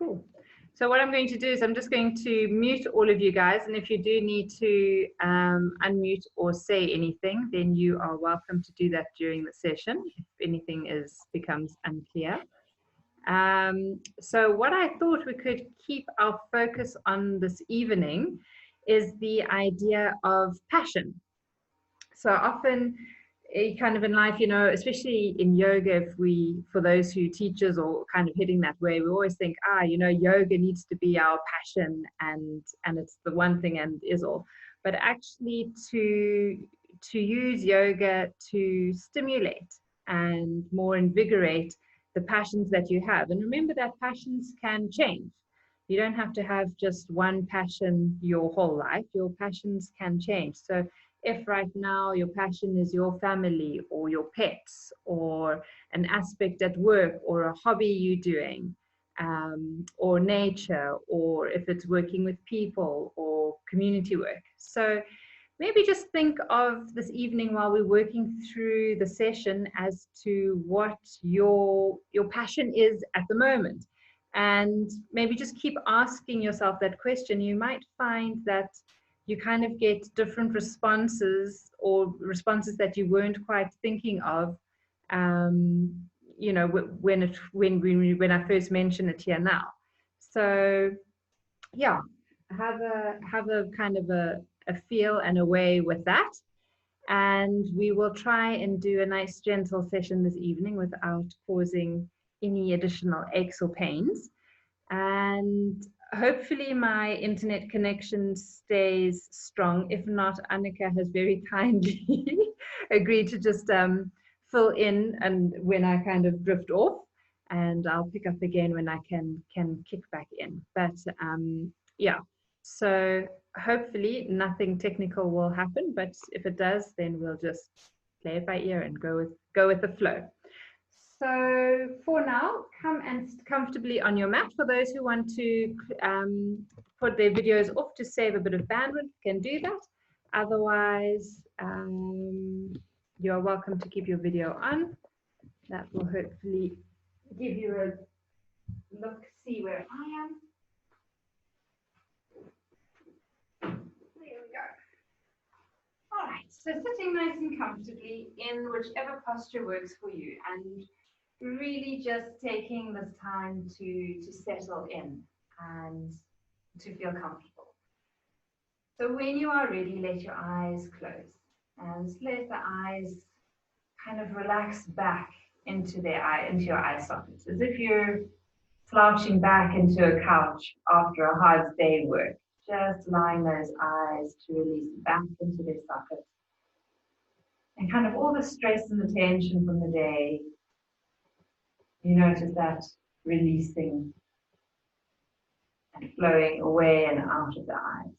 Cool. So what I'm going to do is I'm just going to mute all of you guys, and if you do need to unmute or say anything, then you are welcome to do that during the session if anything becomes unclear. So what I thought we could keep our focus on this evening is the idea of passion. So often kind of in life, you know, especially in yoga, for those who teachers or kind of heading that way, we always think, you know, yoga needs to be our passion and it's the one thing and is all. But actually to use yoga to stimulate and more invigorate the passions that you have. And remember that passions can change. You don't have to have just one passion your whole life. Your passions can change. So if right now your passion is your family or your pets or an aspect at work or a hobby you're doing, or nature, or if it's working with people or community work. So maybe just think of this evening while we're working through the session as to what your passion is at the moment. And maybe just keep asking yourself that question. You might find that you kind of get different responses or responses that you weren't quite thinking of, you know, when I first mentioned it here now. So yeah, have a kind of a feel and a way with that. And we will try and do a nice gentle session this evening without causing any additional aches or pains. And hopefully my internet connection stays strong. If not, Annika has very kindly agreed to just fill in and when I kind of drift off, and I'll pick up again when I can kick back in. But yeah, so hopefully nothing technical will happen, but if it does, then we'll just play it by ear and go with the flow. So for now, come and comfortably on your mat. For those who want to put their videos off to save a bit of bandwidth, can do that. Otherwise, you're welcome to keep your video on. That will hopefully give you a look, see where I am. There we go. All right, so sitting nice and comfortably in whichever posture works for you, and really just taking this time to settle in and to feel comfortable. So when you are ready, let your eyes close and let the eyes kind of relax back into your eye sockets, as if you're slouching back into a couch after a hard day's work. Just allowing those eyes to release back into their sockets. And kind of all the stress and the tension from the day, you notice that releasing and flowing away and out of the eyes.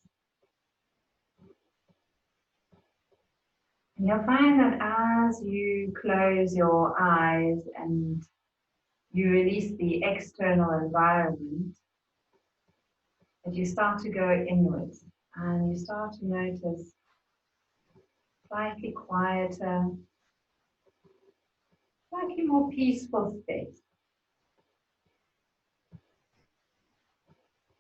And you'll find that as you close your eyes and you release the external environment, that you start to go inwards and you start to notice slightly quieter, slightly more peaceful space.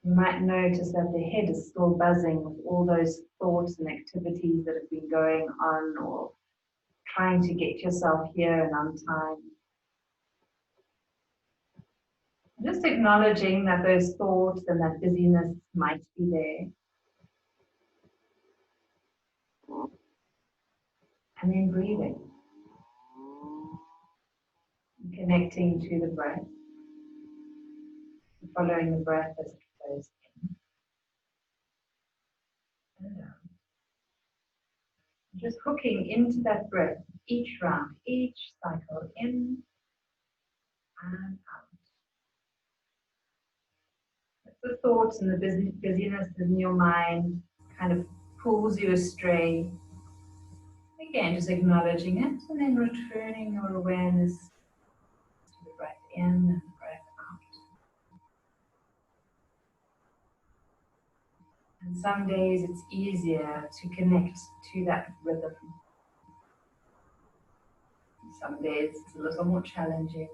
You might notice that the head is still buzzing with all those thoughts and activities that have been going on, or trying to get yourself here and on time. Just acknowledging that those thoughts and that busyness might be there. And then breathing. And connecting to the breath. Following the breath as it flows in and out. Just hooking into that breath each round, each cycle, in and out. The thoughts and the busyness in your mind kind of pulls you astray. Again, just acknowledging it and then returning your awareness to the breath in and the breath out. And some days it's easier to connect to that rhythm. Some days it's a little more challenging.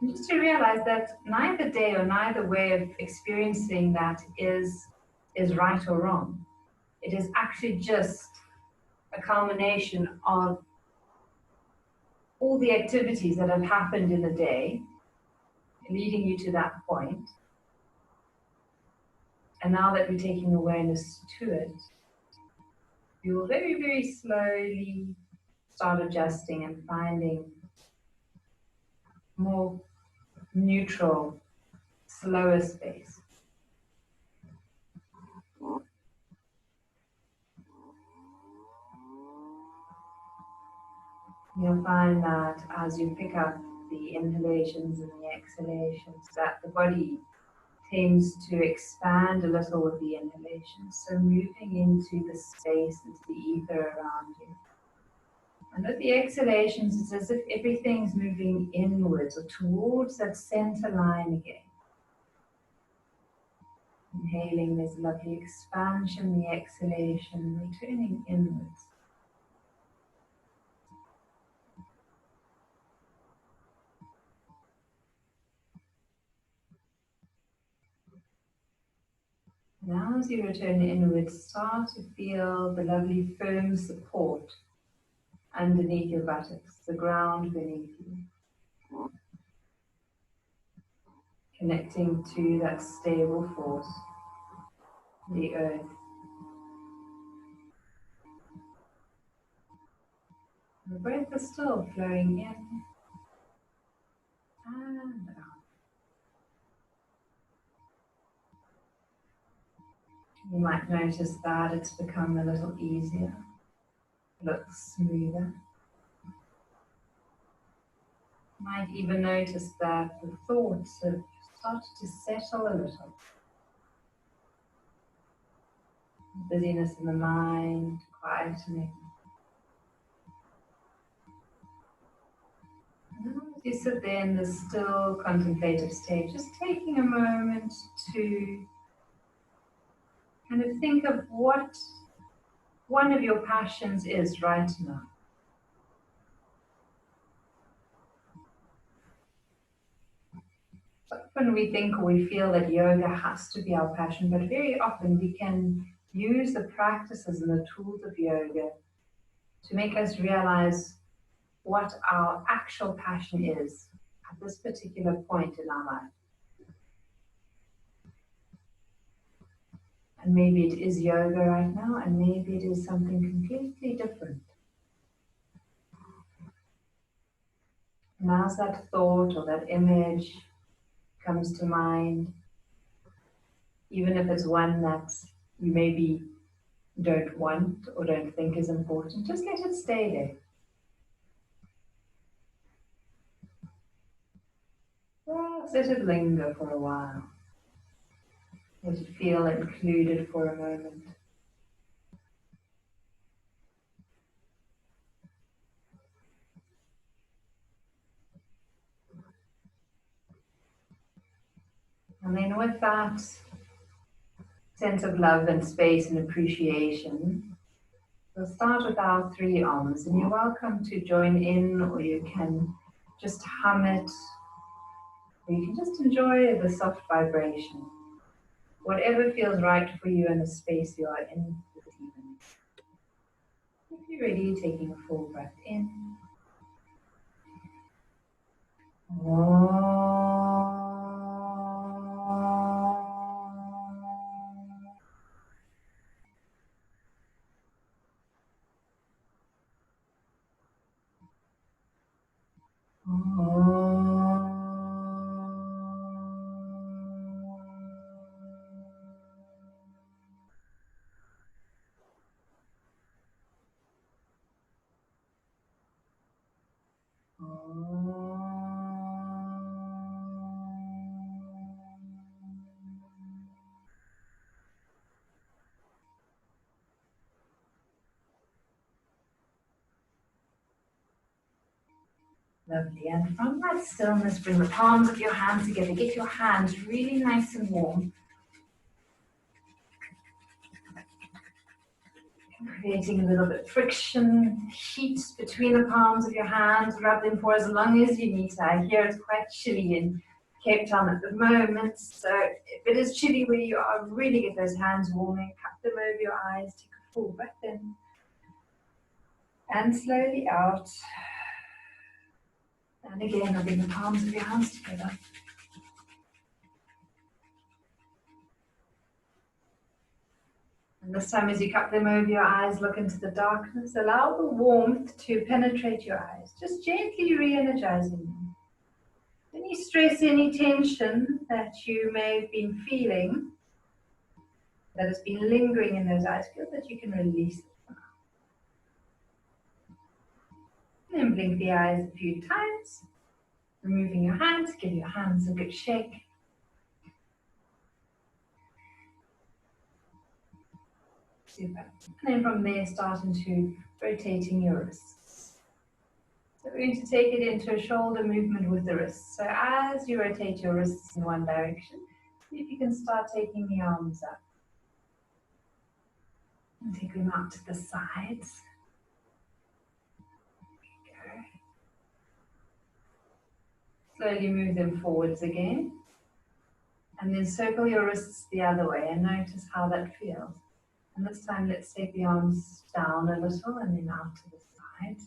And just to realize that neither day or neither way of experiencing that is right or wrong. It is actually just a culmination of all the activities that have happened in the day, leading you to that point. And now that we're taking awareness to it, you will very, very slowly start adjusting and finding more neutral, slower space. You'll find that as you pick up the inhalations and the exhalations, that the body tends to expand a little with the inhalations. So moving into the space, into the ether around you. And with the exhalations, it's as if everything's moving inwards or towards that center line again. Inhaling, there's a lovely expansion, the exhalation, returning inwards. Now as you return inwards, start to feel the lovely firm support underneath your buttocks, the ground beneath you. Connecting to that stable force, the earth. The breath is still flowing in and out. You might notice that it's become a little easier, looks smoother. You might even notice that the thoughts have started to settle a little. Busyness in the mind, quietening. Now as you sit there in this still contemplative state, just taking a moment to kind of think of what one of your passions is right now. Often we think or we feel that yoga has to be our passion, but very often we can use the practices and the tools of yoga to make us realize what our actual passion is at this particular point in our life. And maybe it is yoga right now, and maybe it is something completely different. And as that thought or that image comes to mind, even if it's one that you maybe don't want or don't think is important, just let it stay there. Just let it linger for a while. Let it feel included for a moment. And then with that sense of love and space and appreciation, we'll start with our three arms, and you're welcome to join in, or you can just hum it, or you can just enjoy the soft vibration. Whatever feels right for you in the space you are in this evening. If you're ready, taking a full breath in. Lovely. And from that stillness, bring the palms of your hands together. Get your hands really nice and warm. Creating a little bit of friction, heat between the palms of your hands. Rub them for as long as you need to. I hear it's quite chilly in Cape Town at the moment, so if it is chilly where you are, really get those hands warming. Cup them over your eyes. Take a full breath in and slowly out. And again, rubbing the palms of your hands together. And this time, as you cup them over your eyes, look into the darkness. Allow the warmth to penetrate your eyes, just gently re-energizing them. Any stress, any tension that you may have been feeling that has been lingering in those eyes, feel that you can release it for now. And then blink the eyes a few times, removing your hands, give your hands a good shake. Super. And then from there, start into rotating your wrists. So we're going to take it into a shoulder movement with the wrists. So as you rotate your wrists in one direction, see if you can start taking the arms up. And take them out to the sides. Go. Slowly move them forwards again. And then circle your wrists the other way and notice how that feels. And this time, let's take the arms down a little and then out to the side.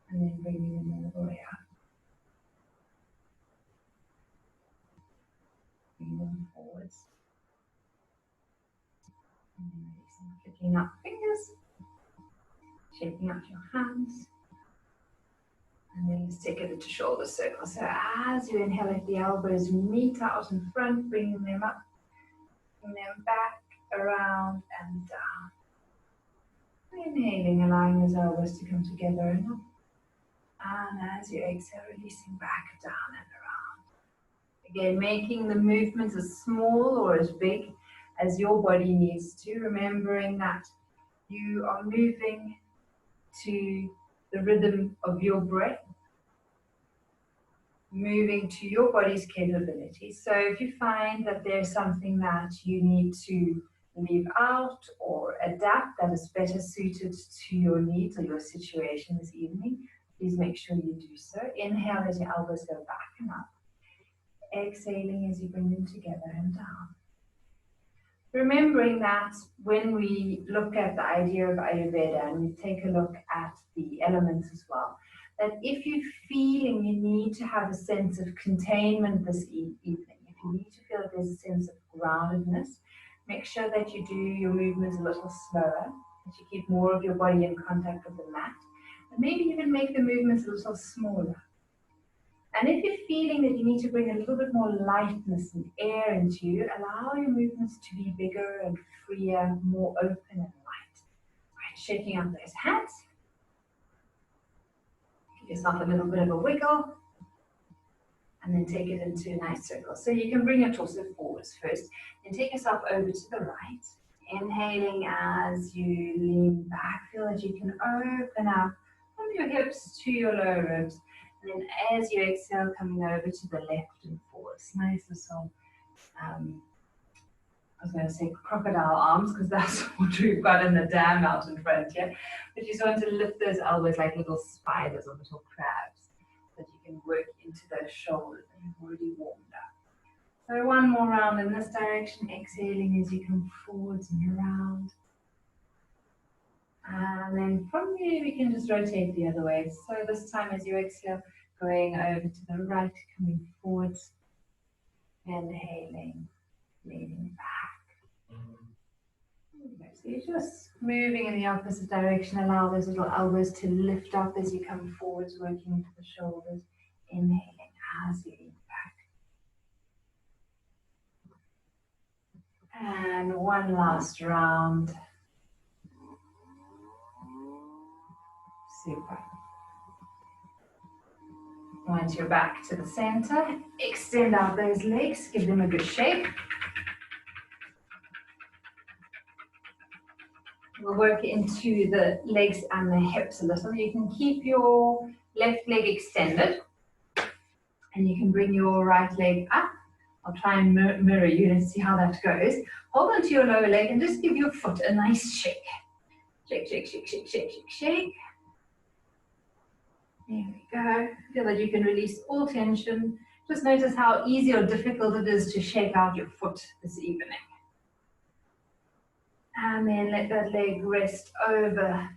And then bringing them all the way up. Bring them forwards. And then releasing, flicking up fingers. Shaking out your hands. And then let's take it into shoulder circle. So as you inhale, let the elbows meet out in front, bringing them up. Bring them back, around and down. Inhaling, allowing those elbows to come together and up. And as you exhale, releasing back, down and around. Again, making the movements as small or as big as your body needs to, remembering that you are moving to the rhythm of your breath, moving to your body's capability. So if you find that there's something that you need to leave out or adapt that is better suited to your needs or your situation this evening, please make sure you do so. Inhale as your elbows go back and up. Exhaling as you bring them together and down. Remembering that when we look at the idea of Ayurveda and we take a look at the elements as well, that if you're feeling you need to have a sense of containment this evening, if you need to feel that there's a sense of groundedness, make sure that you do your movements a little slower, that you keep more of your body in contact with the mat, and maybe even make the movements a little smaller. And if you're feeling that you need to bring a little bit more lightness and air into you, allow your movements to be bigger and freer, more open and light. Right, shaking out those hands. Give yourself a little bit of a wiggle. And then take it into a nice circle. So you can bring your torso forwards first. Then take yourself over to the right. Inhaling as you lean back. Feel that you can open up from your hips to your lower ribs. And then as you exhale, coming over to the left and forwards. Nice little, I was going to say crocodile arms, because that's what we've got in the dam out in front here. But you just want to lift those elbows like little spiders or little crabs, so that you can work into those shoulders that you've already warmed up. So one more round in this direction, exhaling as you come forwards and around. And then from there, we can just rotate the other way. So this time as you exhale, going over to the right, coming forwards, inhaling, leaning back. So you're just moving in the opposite direction. Allow those little elbows to lift up as you come forwards, working into the shoulders. Inhaling as you lean back. And one last round. Super. Once you're back to the center, extend out those legs, give them a good shake. We'll work into the legs and the hips a little. You can keep your left leg extended and you can bring your right leg up. I'll try and mirror you and see how that goes. Hold onto your lower leg and just give your foot a nice shake. Shake, shake, shake, shake, shake, shake, shake. There we go. Feel that you can release all tension. Just notice how easy or difficult it is to shake out your foot this evening. And then let that leg rest over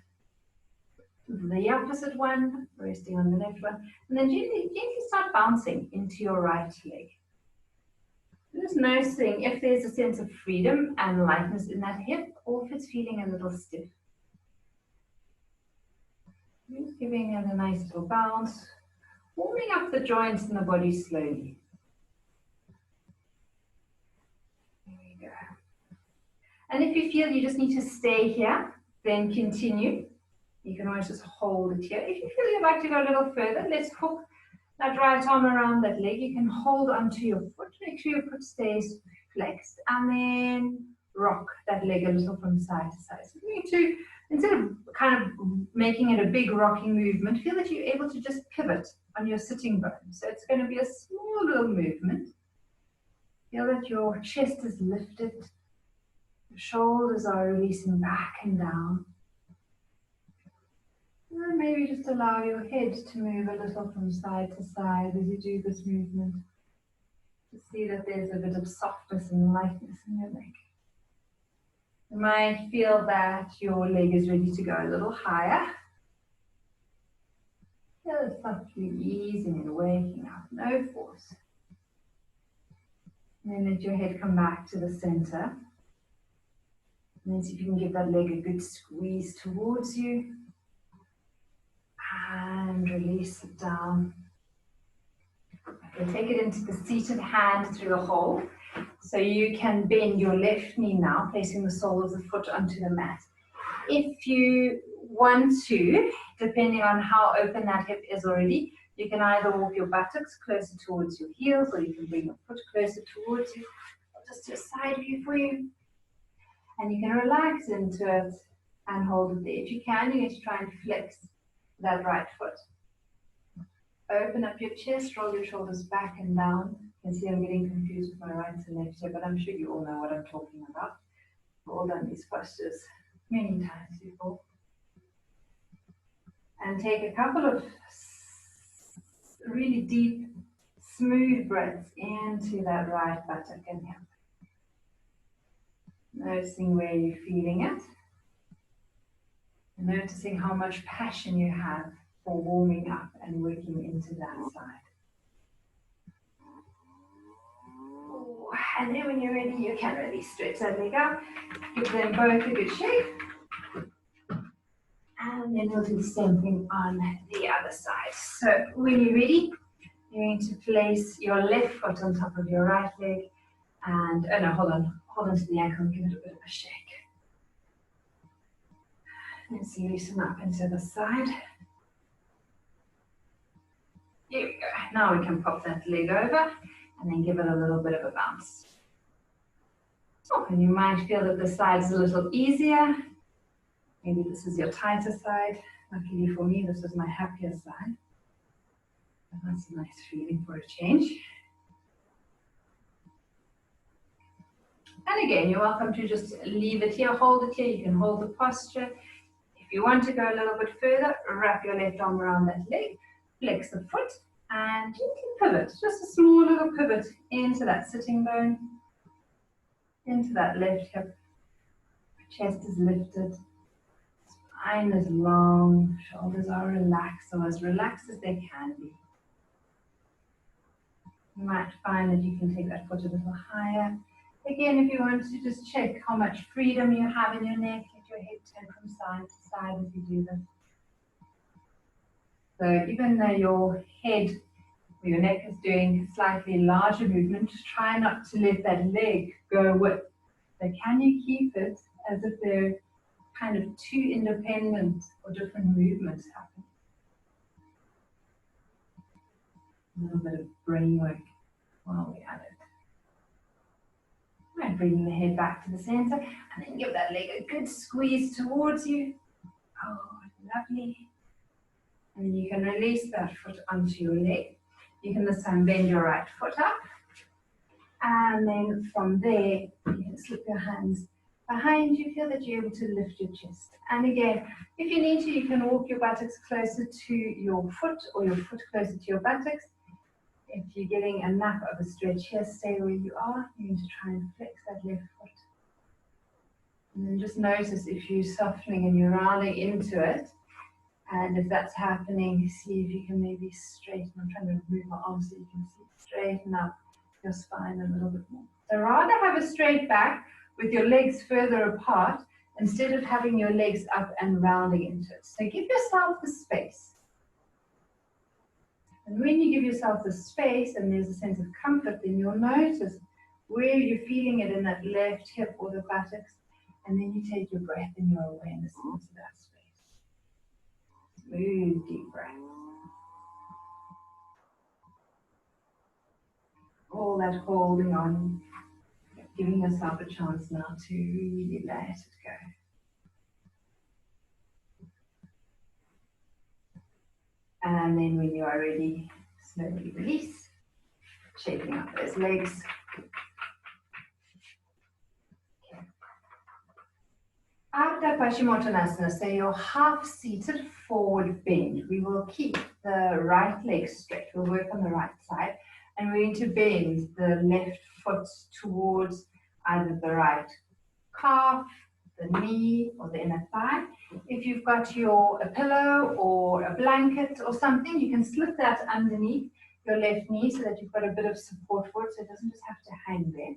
the opposite one, resting on the left one. And then gently start bouncing into your right leg. Just noticing if there's a sense of freedom and lightness in that hip, or if it's feeling a little stiff. Just giving it a nice little bounce, warming up the joints in the body slowly. There we go. And if you feel you just need to stay here, then continue. You can always just hold it here. If you feel you'd like to go a little further, let's hook that right arm around that leg. You can hold onto your foot. Make sure your foot stays flexed. And then rock that leg a little from side to side. So you need to, instead of kind of making it a big rocking movement, feel that you're able to just pivot on your sitting bone. So it's going to be a small little movement. Feel that your chest is lifted. Your shoulders are releasing back and down. And maybe just allow your head to move a little from side to side as you do this movement. Just see that there's a bit of softness and lightness in your leg. You might feel that your leg is ready to go a little higher. Just softly easing and waking up, no force. And then let your head come back to the center. And then see if you can give that leg a good squeeze towards you. And release it down. We'll take it into the seated hand through the hole. So you can bend your left knee now, placing the sole of the foot onto the mat. If you want to, depending on how open that hip is already, you can either walk your buttocks closer towards your heels, or you can bring your foot closer towards you. I'll just do a side view for you. And you can relax into it and hold it there. If you can, you're going to try and flex that right foot. Open up your chest, roll your shoulders back and down. You can see I'm getting confused with my right and left here, but I'm sure you all know what I'm talking about. We've all done these postures many times before. And take a couple of really deep, smooth breaths into that right buttock and hip. Noticing where you're feeling it. And noticing how much passion you have for warming up and working into that side. And then when you're ready, you can really stretch that leg up. Give them both a good shake. And then we'll do the same thing on the other side. So when you're ready, you're going to place your left foot on top of your right leg. And, oh no, hold on to the ankle and give it a bit of a shake. Let's loosen up into the side. Here we go. Now we can pop that leg over and then give it a little bit of a bounce. Oh, and you might feel that the side is a little easier. Maybe this is your tighter side. Luckily for me, this is my happier side. That's a nice feeling for a change. And again, you're welcome to just leave it here, hold it here. You can hold the posture. If you want to go a little bit further, wrap your left arm around that leg, flex the foot, and gently pivot. Just a small little pivot into that sitting bone, into that left hip. Chest is lifted, spine is long, shoulders are relaxed, or as relaxed as they can be. You might find that you can take that foot a little higher. Again, if you want to just check how much freedom you have in your neck, let your head turn from side to side as you do this. So even though your head or your neck is doing a slightly larger movement, try not to let that leg go with. So can you keep it as if they're kind of two independent or different movements happening? A little bit of brain work while we're at it. And bringing the head back to the center, and then give that leg a good squeeze towards you. Oh, lovely. And then you can release that foot onto your leg. You can this time bend your right foot up. And then from there, you can slip your hands Behind you, feel that you're able to lift your chest. And again, if you need to, you can walk your buttocks closer to your foot or your foot closer to your buttocks. If you're getting enough of a stretch here, stay where you are. You need to try and flex that left foot. And then just notice if you're softening and you're rounding into it. And if that's happening, see if you can maybe straighten. I'm trying to move my arms so you can see. Straighten up your spine a little bit more. So rather have a straight back with your legs further apart instead of having your legs up and rounding into it. So give yourself the space. And when you give yourself the space and there's a sense of comfort, then you'll notice where you're feeling it in that left hip or the buttocks. And then you take your breath and your awareness into that space. Smooth, deep breath. All that holding on, giving yourself a chance now to really let it go. And then when you are ready, slowly release, shaking up those legs. Ardha Paschimottanasana, so your half-seated forward bend. We will keep the right leg straight. We'll work on the right side. And we're going to bend the left foot towards either the right calf, the knee, or the inner thigh. If you've got a pillow or a blanket or something, you can slip that underneath your left knee so that you've got a bit of support for it, so it doesn't just have to hang there.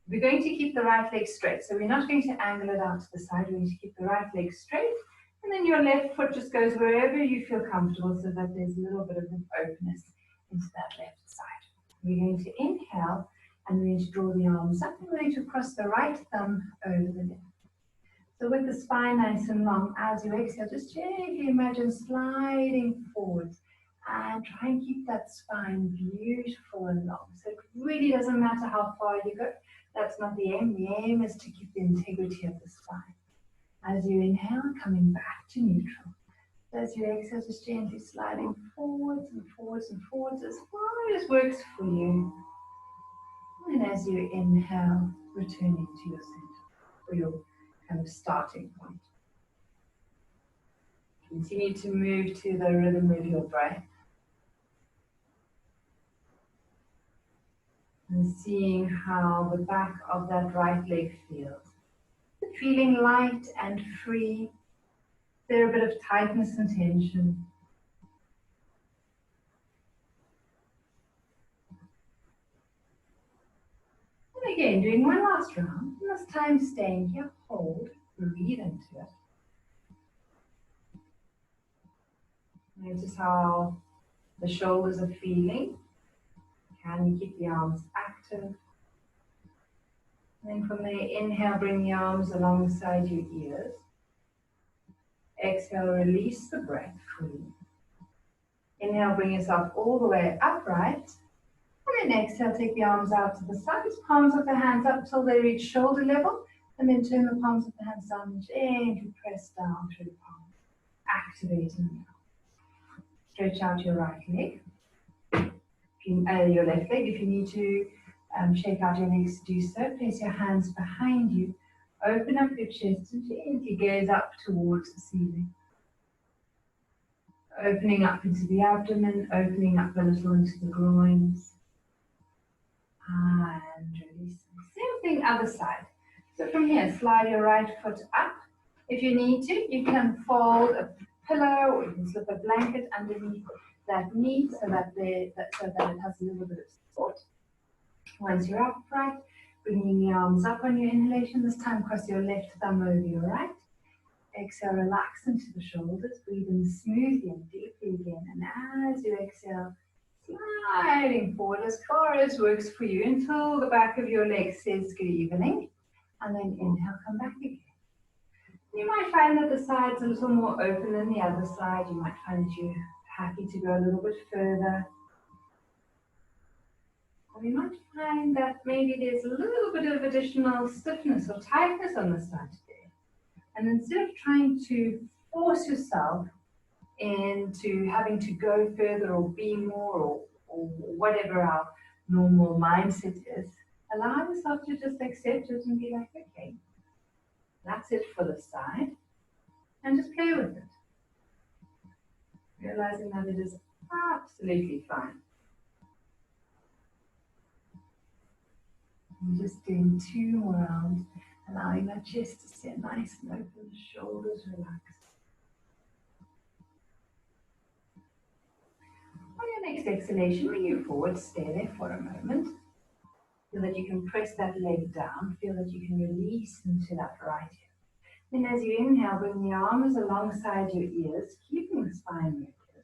We're going to keep the right leg straight, so we're not going to angle it out to the side. We're going to keep the right leg straight, and then your left foot just goes wherever you feel comfortable so that there's a little bit of an openness into that left side. We're going to inhale, and we're going to draw the arms up, and we're going to cross the right thumb over the left. So with the spine nice and long, as you exhale, just gently imagine sliding forwards and try and keep that spine beautiful and long. So it really doesn't matter how far you go. That's not the aim. The aim is to keep the integrity of the spine. As you inhale, coming back to neutral. So as you exhale, just gently sliding forwards and forwards and forwards as far as works for you. And as you inhale, returning to your center, or your kind of starting point. Continue to move to the rhythm of your breath. And seeing how the back of that right leg feels. Feeling light and free. Is there a bit of tightness and tension? And again, doing one last round. And this time staying here, hold, breathe into it. Notice how the shoulders are feeling. Can you keep the arms active? And then from there, inhale, bring the arms alongside your ears. Exhale, release the breath fully. Inhale, bring yourself all the way upright. And then exhale, take the arms out to the sides, palms of the hands up till they reach shoulder level. And then turn the palms of the hands down and gently press down through the palms, activating the arms. Stretch out your right leg. Your left leg, if you need to shake out your legs, do so. Place your hands behind you. Open up your chest and gently gaze up towards the ceiling. Opening up into the abdomen, opening up a little into the groins. And releasing. Same thing, other side. So from here, slide your right foot up. If you need to, you can fold a pillow or you can slip a blanket underneath that knee so that it has a little bit of support. Once you're upright, bringing the arms up on your inhalation. This time cross your left thumb over your right. Exhale, relax into the shoulders. Breathe in smoothly and deeply again. And as you exhale, sliding forward as far as works for you until the back of your leg says good evening. And then inhale, come back again. You might find that the side's a little more open than the other side. You might find that you're happy to go a little bit further. Or you might find that maybe there's a little bit of additional stiffness or tightness on the side today. And instead of trying to force yourself into having to go further or be more or whatever our normal mindset is, allow yourself to just accept it and be like, okay, That's it for the side. And just play with it. Realizing that it is absolutely fine. And just doing 2 more rounds, allowing that chest to stay nice and open, shoulders relaxed. On your next exhalation, bring you forward, stay there for a moment. Feel that you can press that leg down, feel that you can release into that right hip. Then as you inhale, bring the arms alongside your ears, keeping the spine lifted.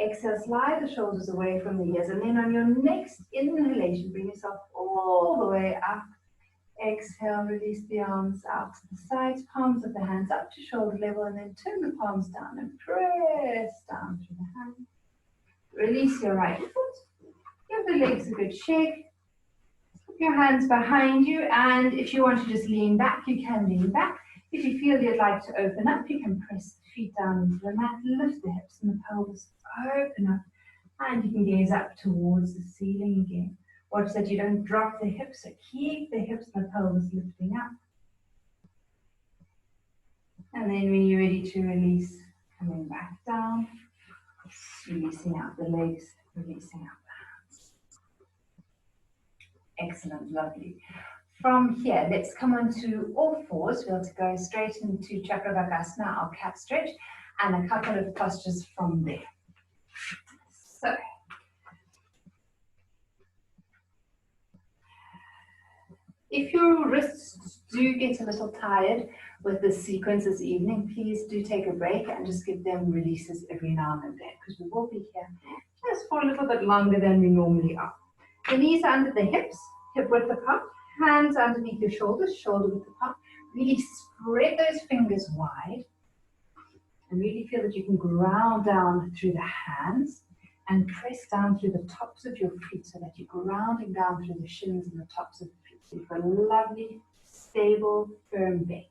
Exhale, slide the shoulders away from the ears, and then on your next inhalation, bring yourself all the way up. Exhale, release the arms out to the sides, palms of the hands up to shoulder level, and then turn the palms down and press down through the hands. Release your right foot, give the legs a good shake. Put your hands behind you, and if you want to just lean back, you can lean back. If you feel you'd like to open up, you can press the feet down into the mat, lift the hips and the pelvis, open up, and you can gaze up towards the ceiling again. Watch that you don't drop the hips, so keep the hips and the pelvis lifting up. And then when you're ready to release, coming back down, releasing out the legs, releasing out the hands. Excellent, lovely. From here, let's come on to all fours. We'll go straight into Backbend, our cat stretch, and a couple of postures from there. So, if your wrists do get a little tired with this sequence this evening, please do take a break and just give them releases every now and then, because we will be here just for a little bit longer than we normally are. The knees are under the hips, hip width apart, hands underneath your shoulders, shoulder width apart. Really spread those fingers wide and really feel that you can ground down through the hands and press down through the tops of your feet so that you're grounding down through the shins and the tops of the feet. So you've got a lovely, stable, firm base.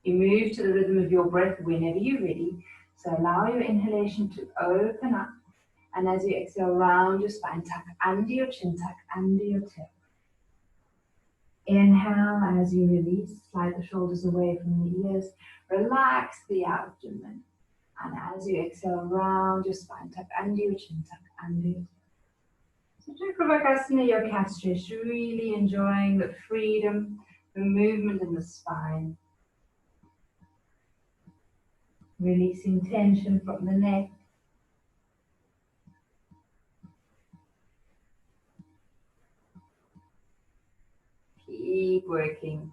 You move to the rhythm of your breath whenever you're ready. So allow your inhalation to open up. And as you exhale, round your spine, tuck under your chin, tuck under your tail. Inhale as you release, slide the shoulders away from the ears. Relax the abdomen. And as you exhale, round your spine, tuck under your chin, tuck under your tail. So Backbend, your cat stretch, really enjoying the freedom, the movement in the spine. Releasing tension from the neck. Keep working.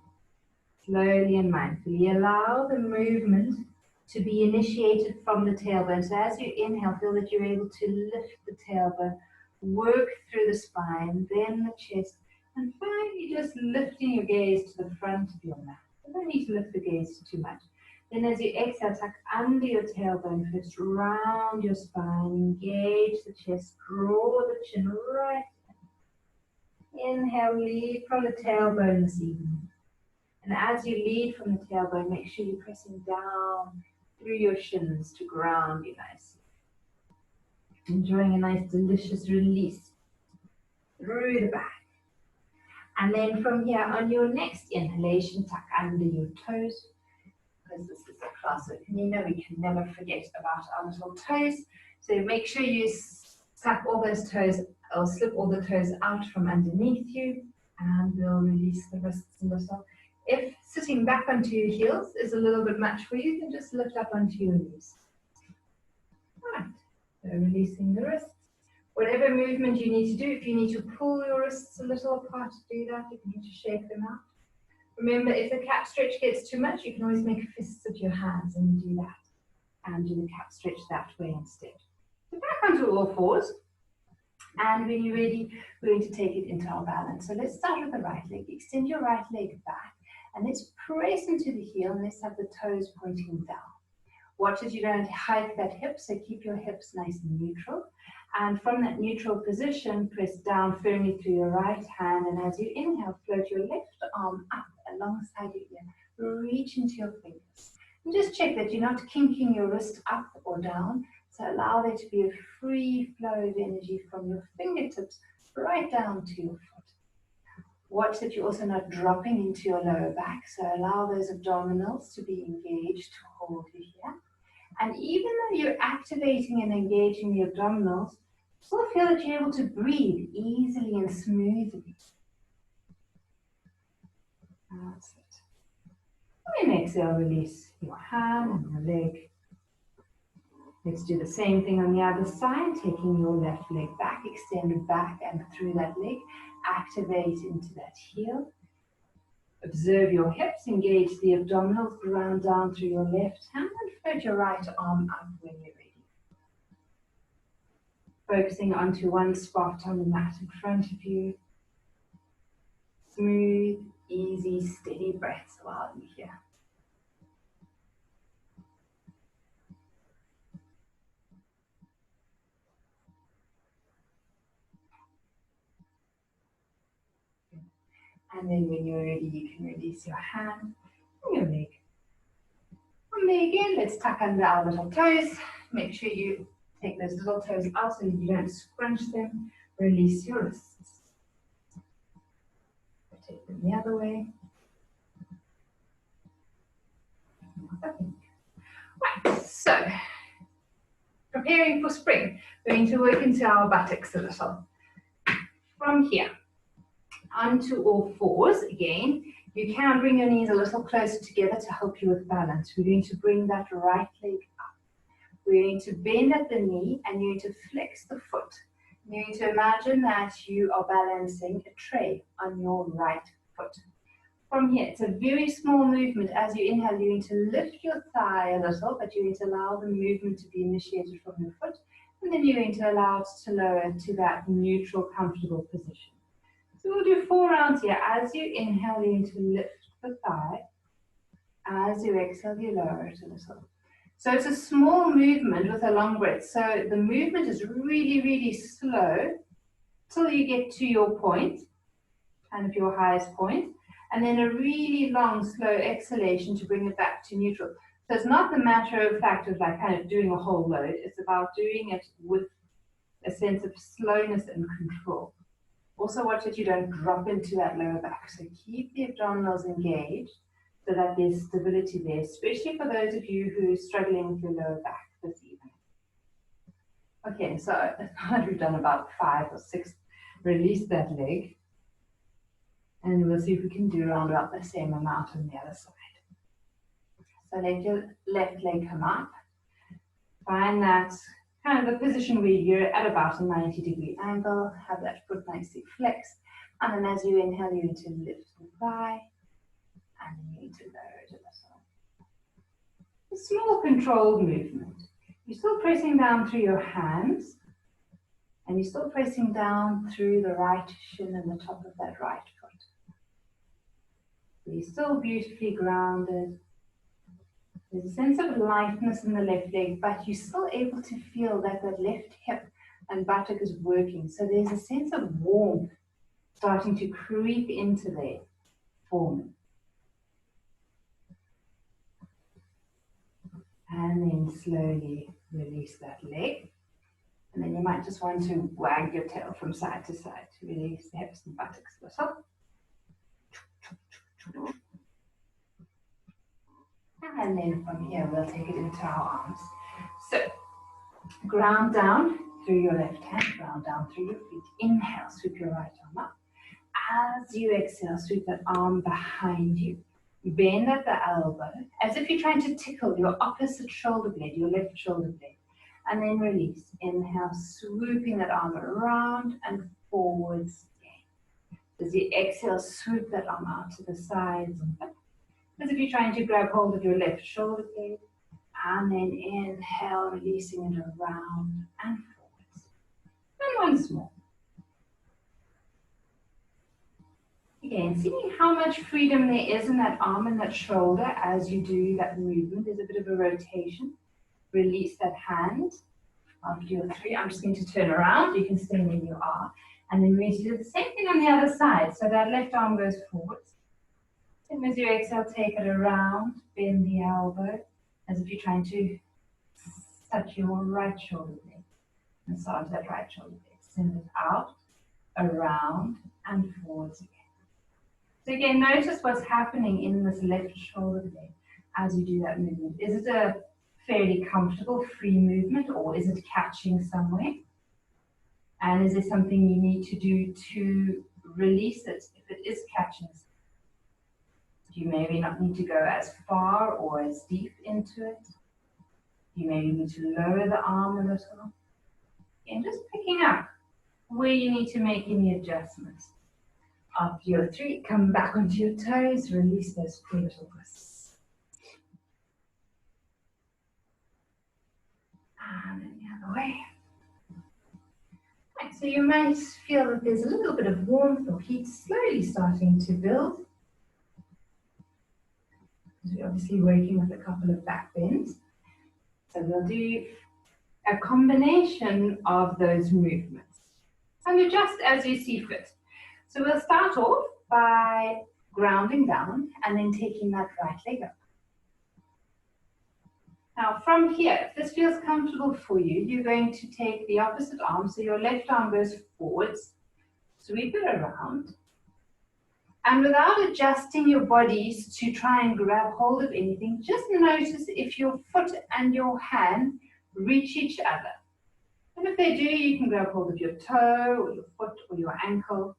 Slowly and mindfully allow the movement to be initiated from the tailbone. So as you inhale, feel that you're able to lift the tailbone, work through the spine, then the chest, and finally just lifting your gaze to the front of your mat. You don't need to lift the gaze too much. Then as you exhale, tuck under your tailbone first, round your spine, engage the chest, draw the chin right in. Inhale, lead from the tailbone this evening. And as you lead from the tailbone, make sure you're pressing down through your shins to ground you nicely. Enjoying a nice, delicious release through the back. And then from here, on your next inhalation, tuck under your toes. Because this is a class of Nina, we can never forget about our little toes. So make sure you slap all those toes, or slip all the toes out from underneath you. And we'll release the wrists and the soul. If sitting back onto your heels is a little bit much for you, then just lift up onto your knees. Right, so releasing the wrists. Whatever movement you need to do, if you need to pull your wrists a little apart to do that, if you need to shake them out. Remember, if the cat stretch gets too much, you can always make fists of your hands and do that. And do the cat stretch that way instead. So back onto all fours. And when you're ready, we're going to take it into our balance. So let's start with the right leg. Extend your right leg back. And let's press into the heel and let's have the toes pointing down. Watch as you don't hike that hip, so keep your hips nice and neutral. And from that neutral position, press down firmly through your right hand. And as you inhale, float your left arm up alongside your ear. Reach into your fingers. And just check that you're not kinking your wrist up or down. So allow there to be a free flow of energy from your fingertips right down to your foot. Watch that you're also not dropping into your lower back. So allow those abdominals to be engaged to hold you here. And even though you're activating and engaging the abdominals, still feel that you're able to breathe easily and smoothly. That's it. And exhale, release your hand and your leg. Let's do the same thing on the other side, taking your left leg back, extend it back and through that leg, activate into that heel. Observe your hips, engage the abdominals, ground down through your left hand and float your right arm up when you're ready. Focusing onto one spot on the mat in front of you. Smooth, easy, steady breaths while you're here. And then when you're ready, you can release your hand and your leg. From there again, let's tuck under our little toes. Make sure you take those little toes out so you don't scrunch them. Release your wrists. Take them the other way. Right, so preparing for spring. We're going to work into our buttocks a little. From here, onto all fours again. You can bring your knees a little closer together to help you with balance. We're going to bring that right leg up. We're going to bend at the knee and you're going to flex the foot. You're going to imagine that you are balancing a tray on your right foot. From here, it's a very small movement. As you inhale, you're going to lift your thigh a little, but you're going to allow the movement to be initiated from your foot. And then you're going to allow it to lower to that neutral, comfortable position. So we'll do 4 rounds here. As you inhale, you're going to lift the thigh. As you exhale, you lower it a little. So it's a small movement with a long breath. So the movement is really, really slow till you get to your point, kind of your highest point, and then a really long, slow exhalation to bring it back to neutral. So it's not the matter of fact of like kind of doing a whole load. It's about doing it with a sense of slowness and control. Also watch that you don't drop into that lower back. So keep the abdominals engaged so that there's stability there, especially for those of you who are struggling with your lower back this evening. Okay, so now that we've done about 5 or 6, release that leg. And we'll see if we can do around about the same amount on the other side. So let your left leg come up. Find that kind of a position where you're at about a 90-degree angle. Have that foot nicely flexed. And then as you inhale, you're going to lift the thigh. And then you need to lower it a little. A small controlled movement. You're still pressing down through your hands. And you're still pressing down through the right shin and the top of that right foot. You're still beautifully grounded. There's a sense of lightness in the left leg, but you're still able to feel that the left hip and buttock is working. So there's a sense of warmth starting to creep into there for me. And then slowly release that leg. And then you might just want to wag your tail from side to side to release the hips and buttocks a little. And then from here, we'll take it into our arms. So, ground down through your left hand, ground down through your feet. Inhale, sweep your right arm up. As you exhale, sweep that arm behind you. Bend at the elbow, as if you're trying to tickle your opposite shoulder blade, your left shoulder blade. And then release. Inhale, swooping that arm around and forwards again. As you exhale, swoop that arm out to the sides and back. As if you're trying to grab hold of your left shoulder blade. And then inhale, releasing it around and forwards. And once more. Again, seeing how much freedom there is in that arm and that shoulder as you do that movement. There's a bit of a rotation. Release that hand. After your 3, I'm just going to turn around. You can stay where you are. And then we're going to do the same thing on the other side. So that left arm goes forwards. And as you exhale, take it around. Bend the elbow as if you're trying to touch your right shoulder blade. Massage that right shoulder blade. Send it out, around, and forwards again. So again, notice what's happening in this left shoulder blade as you do that movement. Is it a fairly comfortable, free movement, or is it catching somewhere? And is there something you need to do to release it if it is catching? You maybe not need to go as far or as deep into it. You maybe need to lower the arm a little. And just picking up where you need to make any adjustments. Up your 3, come back onto your toes, release those little wrists. And then the other way. Right, so you might feel that there's a little bit of warmth or heat slowly starting to build. We're obviously working with a couple of back bends. So we'll do a combination of those movements. And adjust as you see fit. So we'll start off by grounding down and then taking that right leg up. Now from here, if this feels comfortable for you, you're going to take the opposite arm, so your left arm goes forwards, sweep it around, and without adjusting your bodies to try and grab hold of anything, just notice if your foot and your hand reach each other. And if they do, you can grab hold of your toe or your foot or your ankle,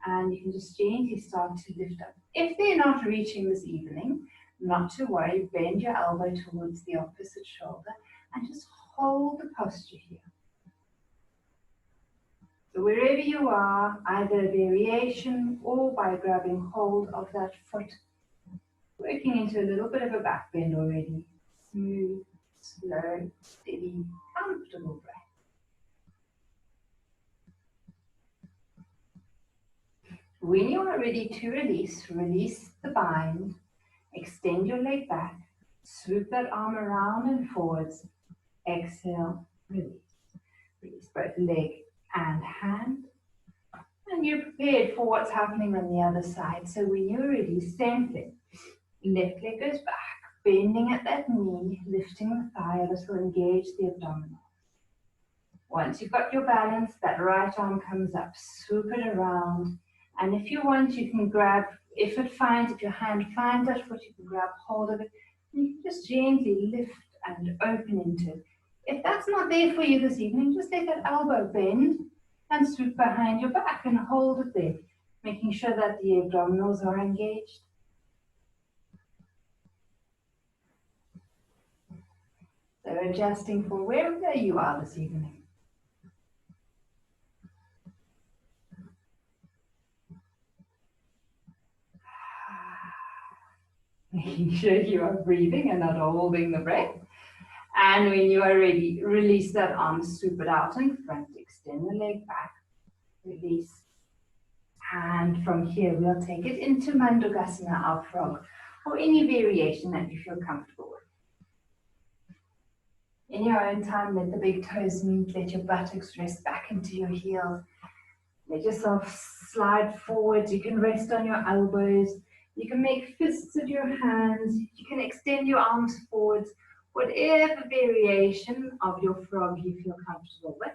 and you can just gently start to lift up. If they're not reaching this evening, not to worry, bend your elbow towards the opposite shoulder and just hold the posture here. So wherever you are, either a variation or by grabbing hold of that foot, working into a little bit of a back bend already. Smooth, slow, steady, comfortable breath. When you are ready to release, release the bind, extend your leg back, swoop that arm around and forwards, exhale, release. Release both leg and hand. And you're prepared for what's happening on the other side. So when you're ready, same thing. Left leg goes back, bending at that knee, lifting the thigh a little, engage the abdominal. Once you've got your balance, that right arm comes up, swoop it around. And if you want, you can grab, if your hand finds that foot, you can grab hold of it. And you can just gently lift and open into it. If that's not there for you this evening, just let that elbow bend and swoop behind your back and hold it there, making sure that the abdominals are engaged. So adjusting for wherever you are this evening. Making sure you are breathing and not holding the breath. And when you are ready, release that arm, swoop it out in front, extend the leg back, release. And from here, we'll take it into Untitled our frog, or any variation that you feel comfortable with. In your own time, let the big toes meet, let your buttocks rest back into your heels. Let yourself slide forward. You can rest on your elbows. You can make fists of your hands. You can extend your arms forwards. Whatever variation of your frog you feel comfortable with.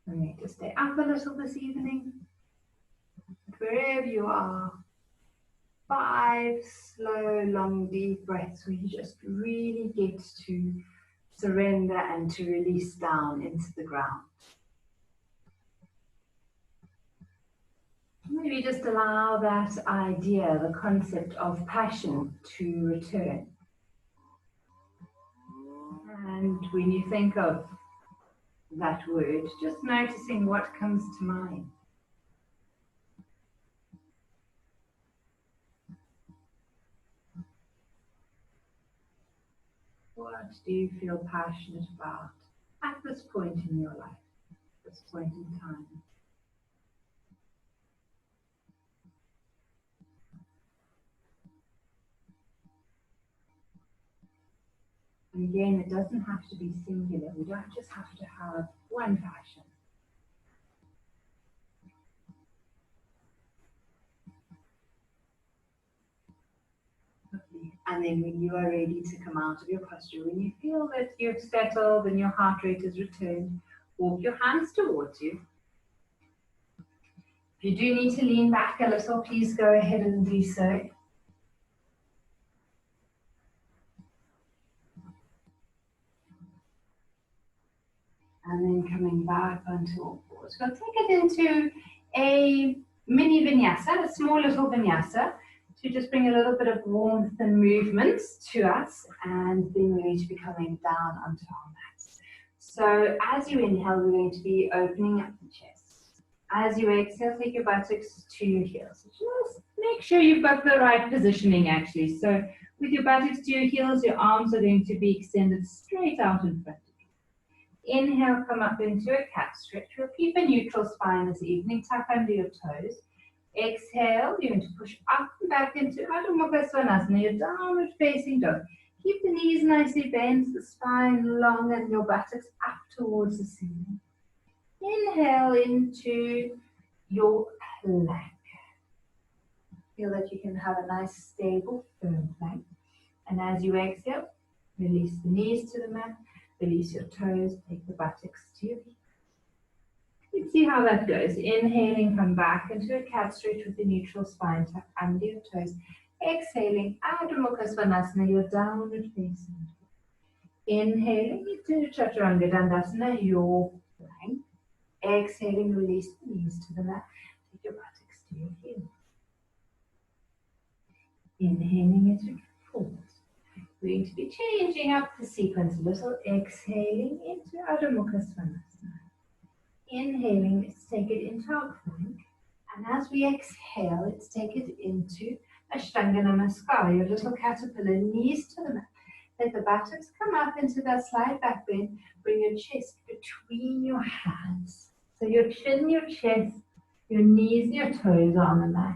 We need to stay up a little this evening. Wherever you are, 5 slow, long, deep breaths where you just really get to surrender and to release down into the ground. Maybe just allow that idea, the concept of passion to return. And when you think of that word, just noticing what comes to mind. What do you feel passionate about at this point in your life, this point in time? And again, it doesn't have to be singular. We don't just have to have one passion. And then when you are ready to come out of your posture, when you feel that you've settled and your heart rate has returned, walk your hands towards you. If you do need to lean back a little, please go ahead and do so. And then coming back onto all fours. We'll take it into a mini vinyasa, a small little vinyasa, to just bring a little bit of warmth and movement to us, and then we're going to be coming down onto our mats. So as you inhale, we're going to be opening up the chest. As you exhale, take your buttocks to your heels. Just make sure you've got the right positioning actually. So with your buttocks to your heels, your arms are going to be extended straight out in front of you. Inhale, come up into a cat stretch. We'll keep a neutral spine this evening, tuck under your toes. Exhale, you're going to push up and back into Untitled, your downward facing dog. Keep the knees nicely bent, the spine long, and your buttocks up towards the ceiling. Inhale into your plank. Feel that you can have a nice, stable, firm plank. And as you exhale, release the knees to the mat. Release your toes, take the buttocks to your feet. Let's see how that goes. Inhaling, come back into a cat stretch with the neutral spine, tuck under your toes. Exhaling, Dhanurasana, your downward facing. Inhaling into Chaturanga Dandasana, your plank. Exhaling, release the knees to the mat. Take your buttocks to your heels. Inhaling into forward. We're going to be changing up the sequence a little. Exhaling into Dhanurasana. Inhaling, let's take it into our plank. And as we exhale, let's take it into Ashtanga Namaskar, your little caterpillar, knees to the mat. Let the buttocks come up into that slight back bend. Bring your chest between your hands. So your chin, your chest, your knees, your toes are on the mat.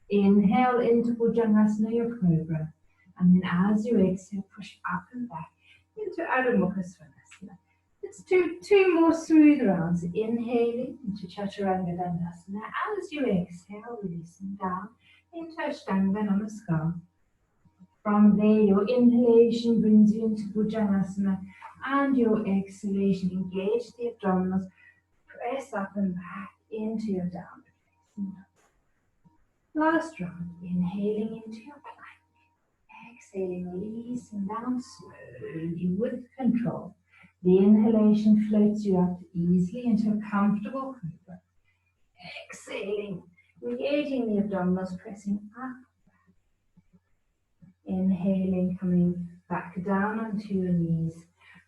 Inhale into Bhujangasana, your cobra. And then as you exhale, push up and back into Dhanurasana. Let's do two more smooth rounds. Inhaling into Chaturanga Dandasana. As you exhale, releasing down into Ashtanga Namaskar. From there, your inhalation brings you into Bhujangasana, and your exhalation, engage the abdominals, press up and back into your downward facing dog. Last round, inhaling into your plank. Exhaling, releasing down slowly with control. The inhalation floats you up easily into a comfortable cobra. Exhaling, engaging the abdominals, pressing up. Inhaling, coming back down onto your knees.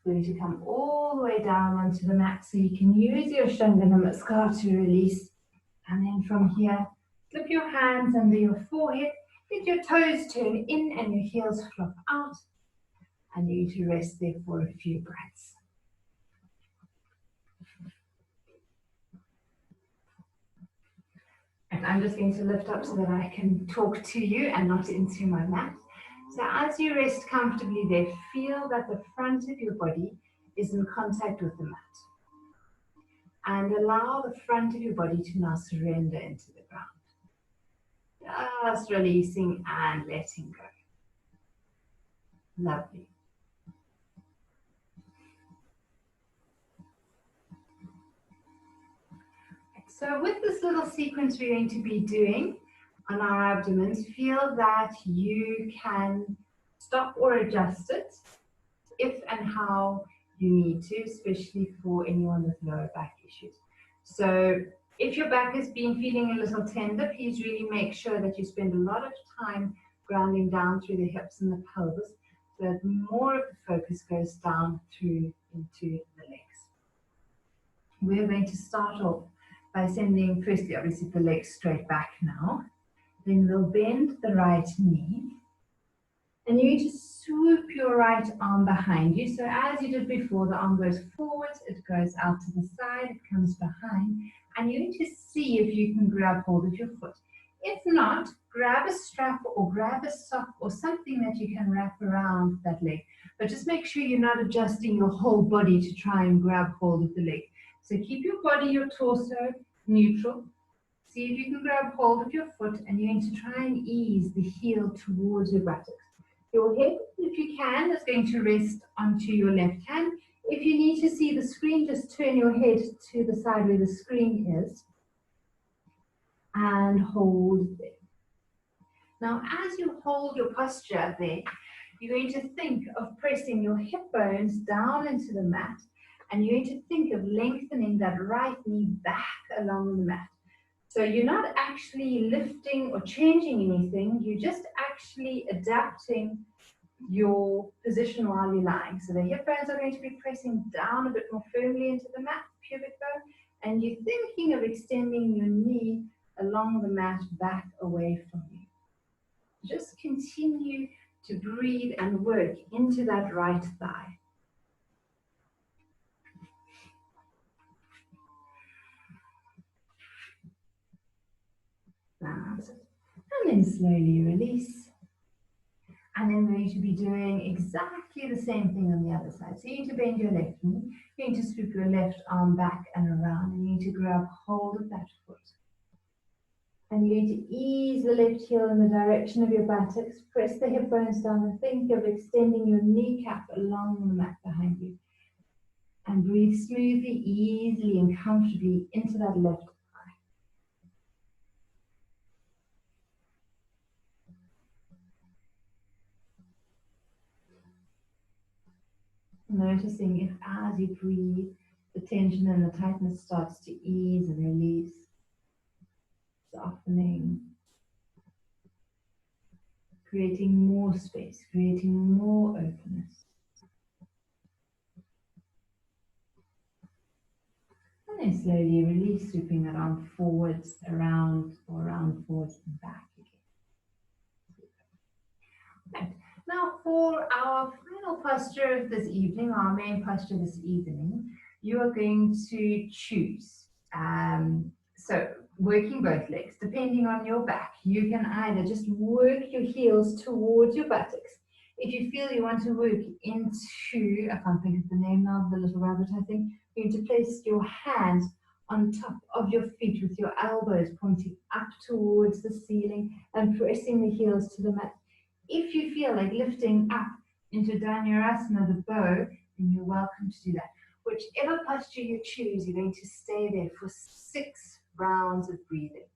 We're going to come all the way down onto the mat so you can use your Ashtanga Namaskar to release. And then from here, slip your hands under your forehead. Let your toes turn in and your heels flop out. And you need to rest there for a few breaths. And I'm just going to lift up so that I can talk to you and not into my mat. So as you rest comfortably there, feel that the front of your body is in contact with the mat. And allow the front of your body to now surrender into the ground. Just releasing and letting go. Lovely. So with this little sequence we're going to be doing on our abdomens, feel that you can stop or adjust it if and how you need to, especially for anyone with lower back issues. So if your back has been feeling a little tender, please really make sure that you spend a lot of time grounding down through the hips and the pelvis so that more of the focus goes down through into the legs. We're going to start off by sending, firstly, obviously, the legs straight back now. Then we'll bend the right knee. And you need to swoop your right arm behind you. So as you did before, the arm goes forward, it goes out to the side, it comes behind. And you need to see if you can grab hold of your foot. If not, grab a strap or grab a sock or something that you can wrap around that leg. But just make sure you're not adjusting your whole body to try and grab hold of the leg. So keep your body, your torso neutral. See if you can grab hold of your foot, and you're going to try and ease the heel towards your buttocks. Your head, if you can, is going to rest onto your left hand. If you need to see the screen, just turn your head to the side where the screen is. and hold there. Now, as you hold your posture there, you're going to think of pressing your hip bones down into the mat, and you're going to think of lengthening that right knee back along the mat. So you're not actually lifting or changing anything, you're just actually adapting your position while you're lying. So the hip bones are going to be pressing down a bit more firmly into the mat, pubic bone, and you're thinking of extending your knee along the mat back away from you. Just continue to breathe and work into that right thigh. That's it. And then slowly release. And then we're going to be doing exactly the same thing on the other side. So you're going to bend your left knee, you're going to scoop your left arm back and around, and you're going to grab hold of that foot. And you're going to ease the left heel in the direction of your buttocks, press the hip bones down, and think of extending your kneecap along the mat behind you. And breathe smoothly, easily, and comfortably into that left thigh. Noticing if as you breathe, the tension and the tightness starts to ease and release, softening, creating more space, creating more openness. And then slowly release, sweeping that arm forwards, around, or around, forwards, and back again. Right. Now for our final posture of this evening, our main posture this evening, you are going to choose. So working both legs, depending on your back, you can either just work your heels towards your buttocks. If you feel you want to work into, I can't think of the name now, the little rabbit, I think, you're going to place your hands on top of your feet with your elbows pointing up towards the ceiling and pressing the heels to the mat. If you feel like lifting up into Dhanurasana, the bow, then you're welcome to do that. Whichever posture you choose, you're going to stay there for 6 rounds of breathing.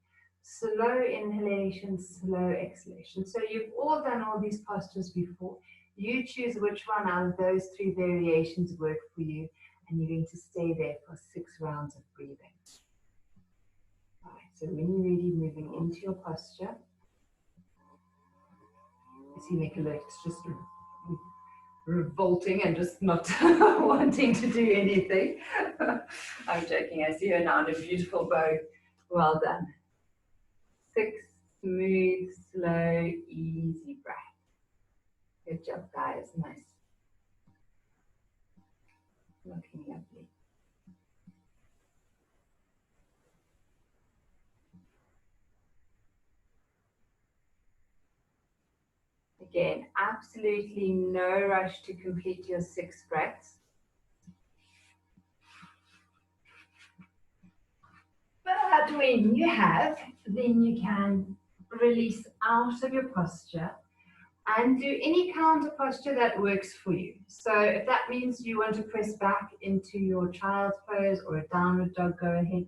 Slow inhalation, slow exhalation. So you've all done all these postures before. You choose which one out of those 3 variations work for you, and you're going to stay there for 6 rounds of breathing. All right, so when you're ready, moving into your posture. You see Nicolette's just revolting and just not wanting to do anything. I'm joking, I see her now in a beautiful bow. Well done. 6 smooth, slow, easy breath. Good job, guys. Nice. Looking lovely. Again, absolutely no rush to complete your 6 breaths. But when you have, then you can release out of your posture and do any counter posture that works for you. So if that means you want to press back into your child's pose or a downward dog, go ahead.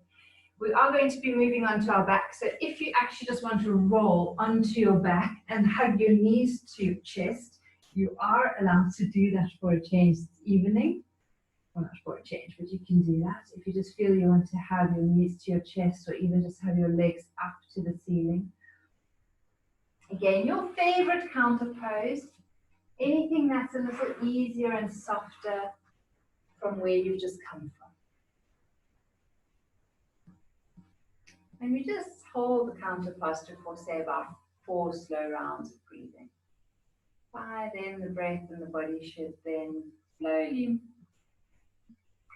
We are going to be moving onto our back. So if you actually just want to roll onto your back and hug your knees to your chest, you are allowed to do that for a change this evening. Well, not for a change, but you can do that. If you just feel you want to have your knees to your chest or even just have your legs up to the ceiling. Again, your favorite counter pose, anything that's a little easier and softer from where you've just come from. And we just hold the counter posture for, say, about 4 slow rounds of breathing. By then, the breath and the body should then slowly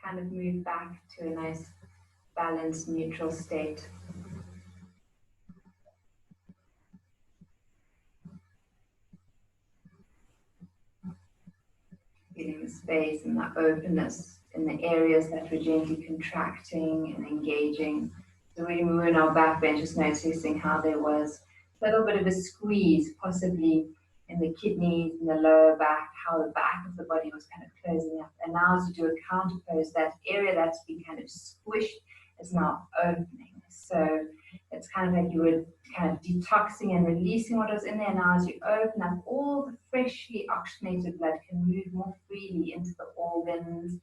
kind of move back to a nice, balanced, neutral state. Feeling the space and that openness in the areas that we're gently contracting and engaging. So when we were in our back bend, just noticing how there was a little bit of a squeeze, possibly in the kidneys, in the lower back, how the back of the body was kind of closing up. And now as you do a counter pose, that area that's been kind of squished is now opening. So It's kind of like you were kind of detoxing and releasing what was in there. Now as you open up, all the freshly oxygenated blood can move more freely into the organs,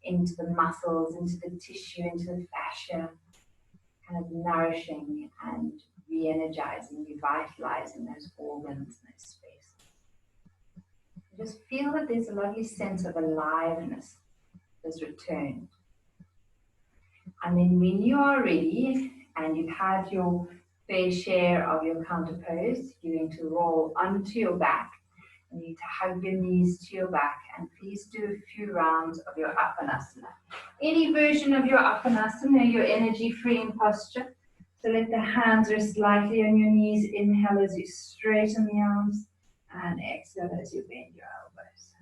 into the muscles, into the tissue, into the fascia, kind of nourishing and re-energizing, revitalizing those organs and those spaces. Just feel that there's a lovely sense of aliveness that's returned. And then when you are ready and you've had your fair share of your counter pose, you're going to roll onto your back. You need to hug your knees to your back, and please do a few rounds of your Uphanasana. Any version of your Uphanasana, your energy-freeing posture. So let the hands rest lightly on your knees. Inhale as you straighten the arms, and exhale as you bend your elbows.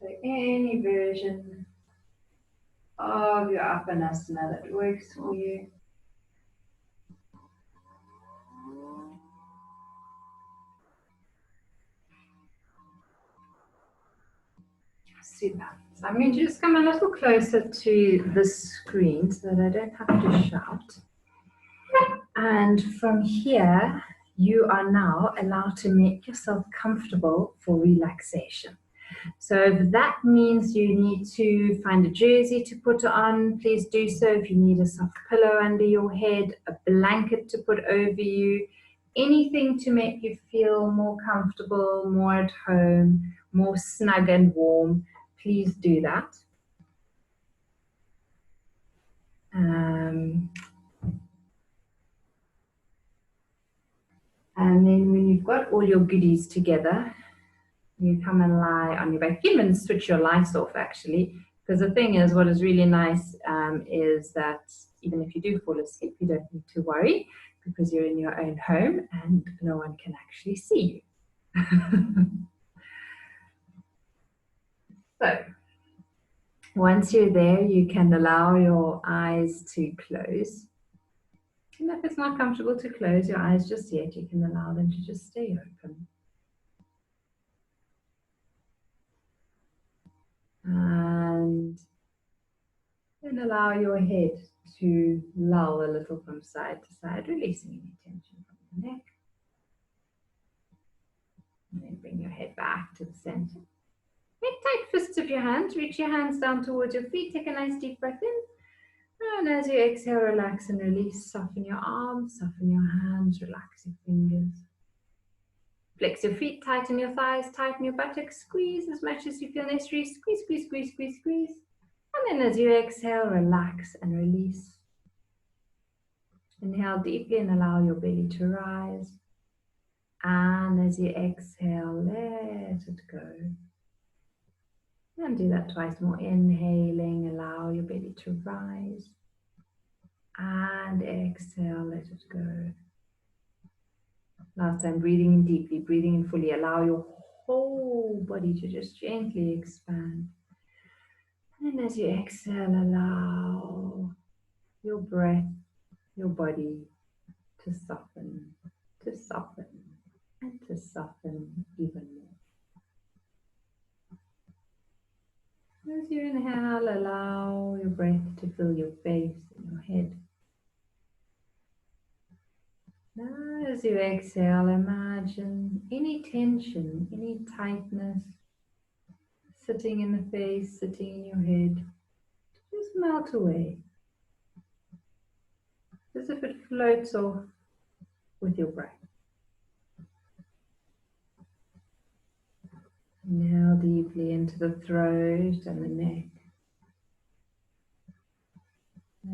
So any version of your Uphanasana that works for you. Super. So I'm going to just come a little closer to the screen so that I don't have to shout. And from here, you are now allowed to make yourself comfortable for relaxation. So if that means you need to find a jersey to put on, please do so. If you need a soft pillow under your head, a blanket to put over you, anything to make you feel more comfortable, more at home, more snug and warm, please do that. And then when you've got all your goodies together, you come and lie on your back. You can even switch your lights off, actually, because the thing is, what is really nice is that even if you do fall asleep, you don't need to worry because you're in your own home and no one can actually see you. So, once you're there, you can allow your eyes to close. And if it's not comfortable to close your eyes just yet, you can allow them to just stay open. And then allow your head to lull a little from side to side, releasing any tension from the neck. And then bring your head back to the center. Make tight fists of your hands. Reach your hands down towards your feet. Take a nice deep breath in. And as you exhale, relax and release. Soften your arms, soften your hands, relax your fingers. Flex your feet, tighten your thighs, tighten your buttocks, squeeze as much as you feel necessary. Squeeze, squeeze, squeeze, squeeze, squeeze. And then as you exhale, relax and release. Inhale deeply and allow your belly to rise. And as you exhale, let it go. And do that twice more. Inhaling, allow your belly to rise. And exhale, let it go. Last time, breathing in deeply, breathing in fully. Allow your whole body to just gently expand. And as you exhale, allow your breath, your body to soften, and to soften even more. As you inhale, allow your breath to fill your face and your head. Now, as you exhale, imagine any tension, any tightness sitting in the face, sitting in your head, just melt away. As if it floats off with your breath. Inhale deeply into the throat and the neck.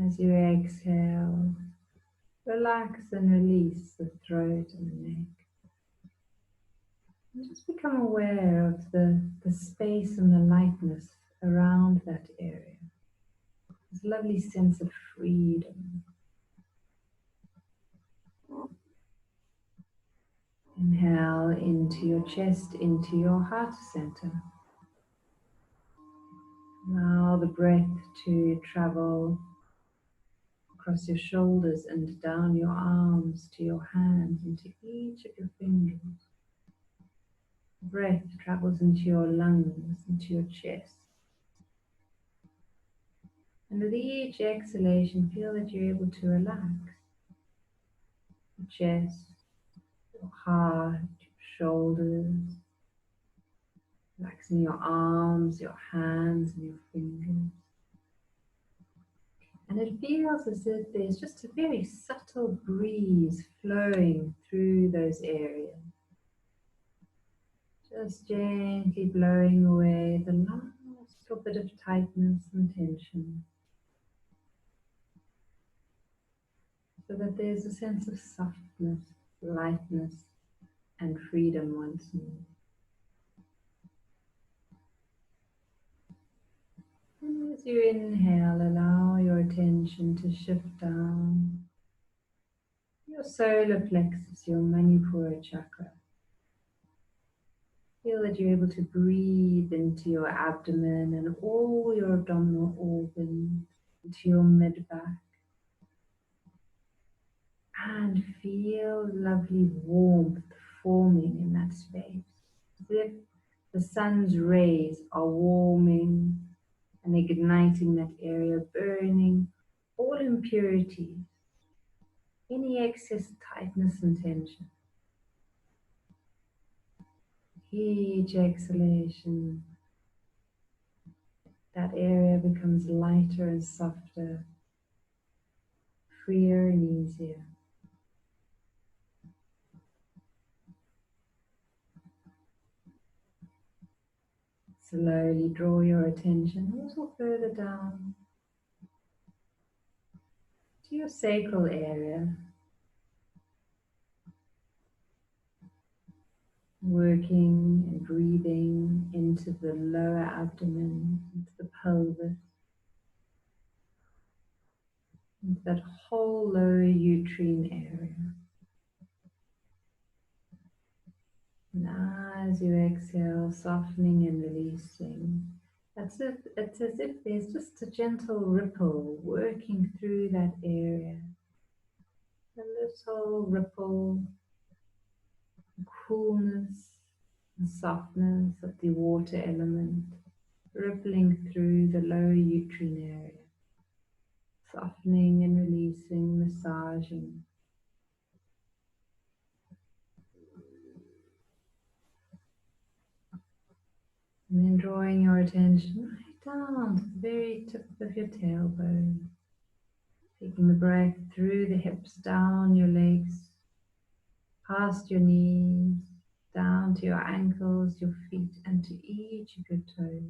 As you exhale, relax and release the throat and the neck. And just become aware of the space and the lightness around that area. This lovely sense of freedom. Inhale into your chest, into your heart center. Allow the breath to travel across your shoulders and down your arms to your hands, into each of your fingers. Breath travels into your lungs, into your chest. And with each exhalation, feel that you're able to relax your chest, your heart, your shoulders, relaxing your arms, your hands, and your fingers. And it feels as if there's just a very subtle breeze flowing through those areas. Just gently blowing away the last little bit of tightness and tension, so that there's a sense of softness, lightness, and freedom once more. And as you inhale, allow your attention to shift down your solar plexus, your Manipura chakra. Feel that you're able to breathe into your abdomen and all your abdominal organs, into your mid-back. And feel lovely warmth forming in that space, as if the sun's rays are warming and igniting that area, burning all impurities, any excess tightness and tension. Each exhalation, that area becomes lighter and softer, freer and easier. Slowly draw your attention a little further down to your sacral area, working and breathing into the lower abdomen, into the pelvis, into that whole lower uterine area. And as you exhale, softening and releasing, it's as if there's just a gentle ripple working through that area. A little ripple, coolness and softness of the water element rippling through the lower uterine area, softening and releasing, massaging. And then drawing your attention right down to the very tip of your tailbone. Taking the breath through the hips, down your legs, past your knees, down to your ankles, your feet, and to each of your toes.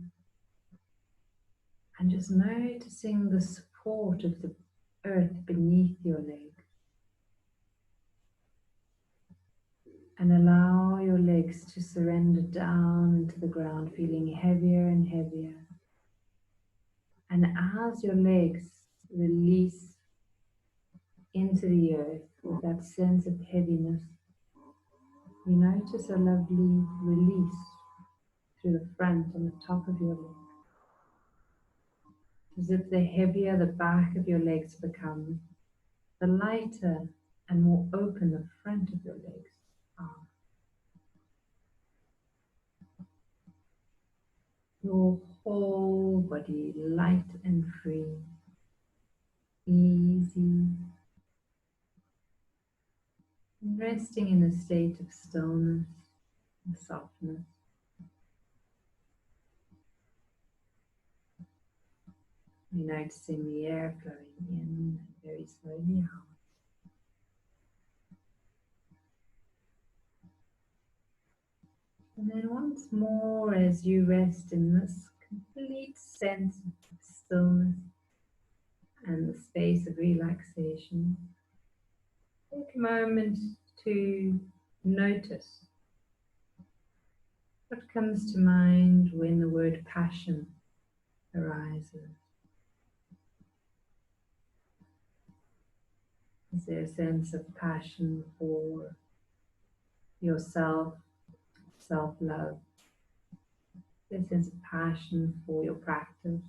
And just noticing the support of the earth beneath your legs. And allow your legs to surrender down into the ground, feeling heavier and heavier. And as your legs release into the earth with that sense of heaviness, you notice a lovely release through the front and the top of your leg. As if the heavier the back of your legs become, the lighter and more open the front of your legs are. Your whole body light and free, easy, and resting in a state of stillness and softness. You're noticing the air flowing in and very slowly out. And then once more, as you rest in this complete sense of stillness and the space of relaxation, take a moment to notice what comes to mind when the word passion arises. Is there a sense of passion for yourself, self-love? Is there a sense of passion for your practice?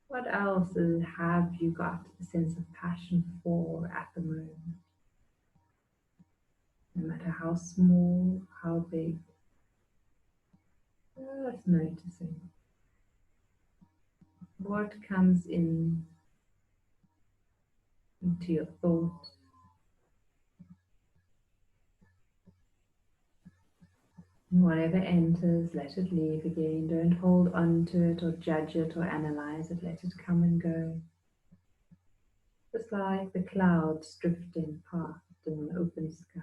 What else have you got a sense of passion for at the moment? No matter how small, how big, just noticing. What comes in into your thoughts? Whatever enters, let it leave again. Don't hold on to it or judge it or analyze it. Let it come and go. Just like the clouds drifting past in an open sky.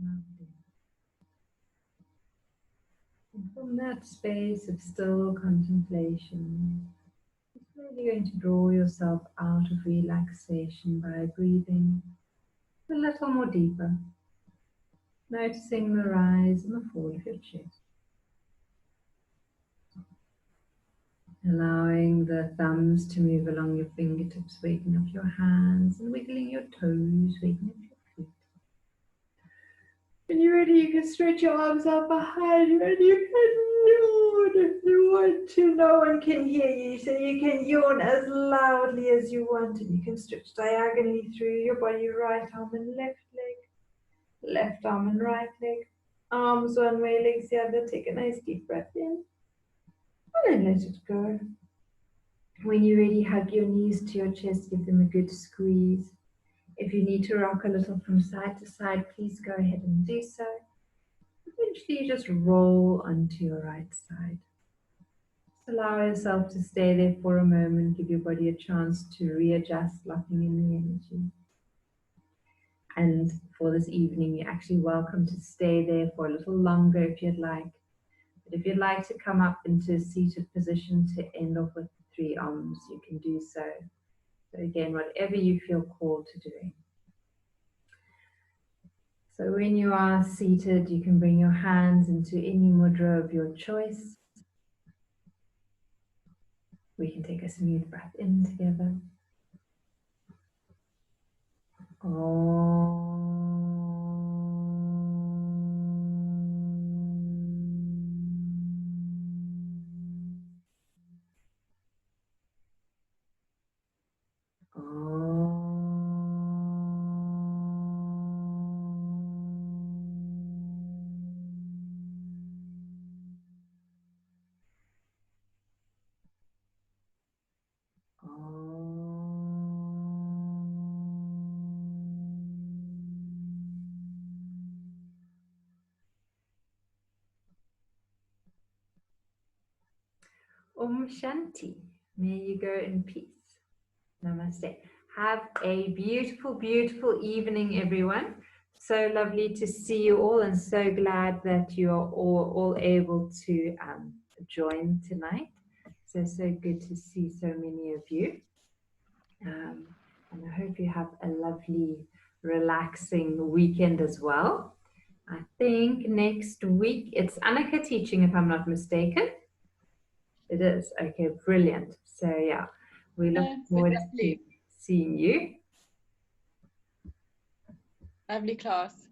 Lovely. And from that space of still contemplation, you're really going to draw yourself out of relaxation by breathing a little more deeper, noticing the rise and the fall of your chest, allowing the thumbs to move along your fingertips, waking up your hands and wiggling your toes, waking up your feet. When you're ready, you can stretch your arms out behind you and you can yawn if you want to. No one can hear you, so you can yawn as loudly as you want. And you can stretch diagonally through your body, right arm and left leg, left arm and right leg. Arms one way, legs the other. Take a nice deep breath in and then let it go. When you're ready, hug your knees to your chest, give them a good squeeze. If you need to rock a little from side to side, please go ahead and do so. Eventually, just roll onto your right side. Just allow yourself to stay there for a moment, give your body a chance to readjust, locking in the energy. And for this evening, you're actually welcome to stay there for a little longer if you'd like. But if you'd like to come up into a seated position to end off with the 3 arms, you can do so. So again, whatever you feel called to doing. So when you are seated, you can bring your hands into any mudra of your choice. We can take a smooth breath in together. Om Shanti. May you go in peace. Namaste. Have a beautiful, beautiful evening, everyone. So lovely to see you all, and so glad that you are all able to join tonight. So good to see so many of you. And I hope you have a lovely, relaxing weekend as well. I think next week it's Annika teaching, if I'm not mistaken. It is. Okay, brilliant. So yeah, we look forward to seeing you. Lovely class.